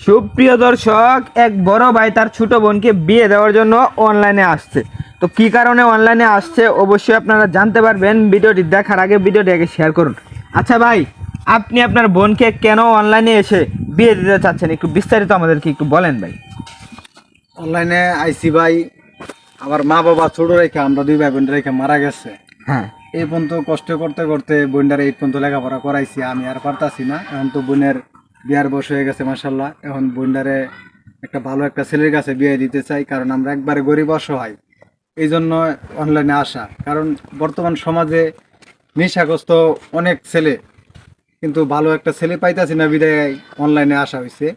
সুপ্রিয় দর্শক, এক বড় ভাই তার ছোট বোনকে বিয়ে দেওয়ার জন্য অনলাইনে আসছে। তো কি কারণে অনলাইনে আসছে অবশ্যই আপনারা জানতে পারবেন। ভিডিওটি দেখার আগে ভিডিওটি আগে শেয়ার করুন। আচ্ছা ভাই, আপনি আপনার বোনকে কেন অনলাইনে এসে বিয়ে দিতে চাচ্ছেন, একটু বিস্তারিত আমাদেরকে একটু বলেন ভাই। অনলাইনে আইসি ভাই, আমার মা বাবা ছোট রেখে আমরা দুই ভাই বোন রেখে মারা গেছে। হ্যাঁ, এই পর্যন্ত কষ্ট করতে করতে বোনটারে এই পর্যন্ত লেখাপড়া করাইছি, আমি আর পারতাছি না। এখন তো বোনের বিয়ার বয়স হয়ে গেছে মাসাল্লাহ। এখন বোনটারে একটা ভালো একটা ছেলের কাছে বিয়ে দিতে চাই, কারণ আমরা একবারে গরিব অসহায়। এই জন্য অনলাইনে আসা, কারণ বর্তমান সমাজে নেশাগ্রস্ত অনেক ছেলে, কিন্তু ভালো একটা ছেলে পাইতাছি না, বিদায় অনলাইনে আসা হয়েছে,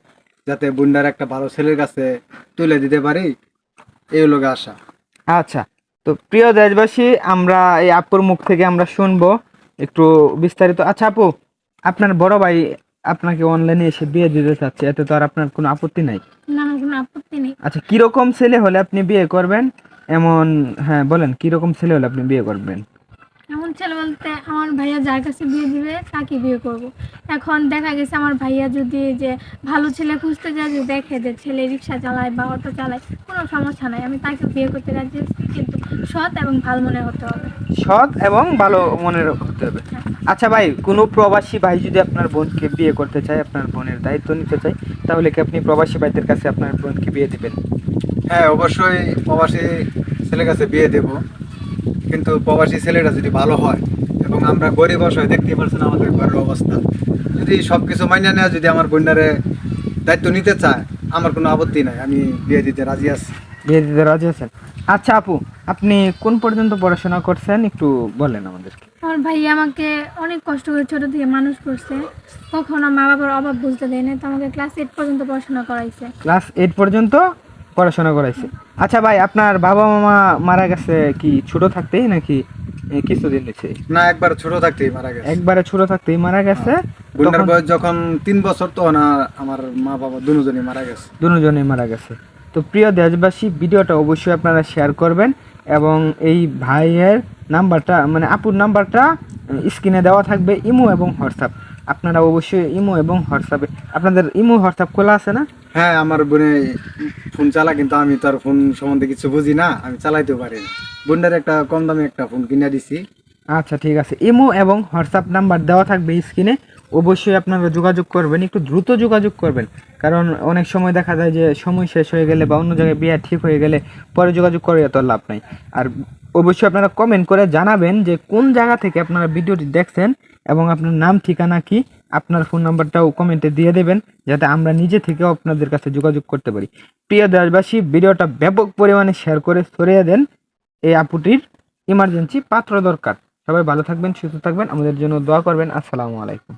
যাতে বোনটার একটা ভালো ছেলের কাছে তুলে দিতে পারি, এই লোক আসা। আচ্ছা। তো প্রিয় দেশবাসী, আমরা এই আপুর মুখ থেকে আমরা শুনবো একটু বিস্তারিত। আচ্ছা আপু, আপনার বড় ভাই আপনাকে অনলাইনে এসে বিয়ে দিতে চাচ্ছে, এতে তো আর আপনার কোনো আপত্তি নাই? না, আমার কোনো আপত্তি নেই। আচ্ছা, কিরকম ছেলে হলে আপনি বিয়ে করবেন এমন? হ্যাঁ বলেন, কিরকম ছেলে হলে আপনি বিয়ে করবেন? এমন ছেলে বলতে আমার ভাইয়া যার কাছে বিয়ে দিবে তাকে বিয়ে করব। এখন দেখা গেছে আমার ভাইয়া যদি যে ভালো ছেলে খুঁজতে যায়, যদি দেখে যে ছেলে রিক্সা চালায় বা অটো চালায়, কোনো সমস্যা নাই, আমি তাকে বিয়ে করতে রাজি আছি, কিন্তু সৎ এবং ভালো মনে হতে হবে। সৎ এবং ভালো মনের হতে হবে। আচ্ছা ভাই, কোনো প্রবাসী ভাই যদি আপনার বোনকে বিয়ে করতে চায়, আপনার বোনের দায়িত্ব নিতে চায়, তাহলে কি আপনি প্রবাসী ভাইদের কাছে আপনার বোনকে বিয়ে দিবেন? হ্যাঁ, অবশ্যই প্রবাসী ছেলের কাছে বিয়ে দেব, কিন্তু প্রবাসী ছেলেটা যদি ভালো হয় এবং আমরা গরিব অসহায়, দেখতে পারছেন আমাদের ঘরের অবস্থা, যদি সব কিছু মাইনে নেওয়া, যদি আমার বোনটারে দায়িত্ব নিতে চায়, আমার কোনো আপত্তি নাই, আমি বিয়ে দিতে রাজি আছি। বিয়ে দিতে রাজি আছেন? আচ্ছা আপু, আপনি কোন পর্যন্ত পড়াশোনা করছেন একটু বলেন আমাদেরকে। আমার ভাইয়া আমাকে অনেক কষ্ট করে ছোট থেকে মানুষ করছে, কখনো মা বাবার অভাব বুঝতে দেয় না, তো আমাকে ক্লাস 8 পর্যন্ত পড়াশোনা করাইছে। ক্লাস 8 পর্যন্ত পড়াশোনা করাইছে। আচ্ছা ভাই, আপনার বাবা মামা মারা গেছে কি ছোট থাকতেই নাকি কিছুদিন হয়েছে? না, একবার ছোট থাকতেই মারা গেছে। একবারে ছোট থাকতেই মারা গেছে। বোনটার তখন বয়স যখন 3 বছর, তখন আমার মা বাবা দুজনই মারা গেছে। দুজনেই মারা গেছে। তো প্রিয় দেশবাসী, ভিডিওটা অবশ্যই আপনারা শেয়ার করবেন এবং এই ভাইয়ের নাম্বারটা, মানে আপুর নাম্বারটা স্ক্রিনে দেওয়া থাকবে, ইমো এবং হোয়াটসঅ্যাপ। আপনারা অবশ্যই ইমো এবং হোয়াটসঅ্যাপে, আপনাদের ইমো হোয়াটসঅ্যাপ খোলা আছে না? হ্যাঁ, আমার বোনে ফোন চালা, কিন্তু আমি তো আর ফোন সম্বন্ধে কিছু বুঝি না, আমি চালাইতেও পারি না। বোনটার একটা কম দামে একটা ফোন কিনে দিছি। আচ্ছা ঠিক আছে, ইমো এবং হোয়াটসঅ্যাপ নাম্বার দেওয়া থাকবে স্ক্রিনে। অবশ্যই আপনারা যোগাযোগ করবেন, একটু দ্রুত যোগাযোগ করবেন, কারণ অনেক সময় দেখা যায় যে সময় শেষ হয়ে গেলে বা অন্য জায়গায় বিয়ে ঠিক হয়ে গেলে পরে যোগাযোগ করে এত লাভ নাই। আর অবশ্যই আপনারা কমেন্ট করে জানাবেন যে কোন জায়গা থেকে আপনারা ভিডিওটি দেখছেন এবং আপনার নাম ঠিকানা কি, আপনার ফোন নাম্বারটাও কমেন্টে দিয়ে দেবেন, যাতে আমরা নিজে থেকেও আপনাদের কাছে যোগাযোগ করতে পারি। প্রিয় দেশবাসী, ভিডিওটা ব্যাপক পরিমাণে শেয়ার করে ছড়িয়ে দেন। এই আপুটির ইমার্জেন্সি পাত্র দরকার। সবাই ভালো থাকবেন, সুস্থ থাকবেন, আমাদের জন্য দোয়া করবেন। আসসালামু আলাইকুম।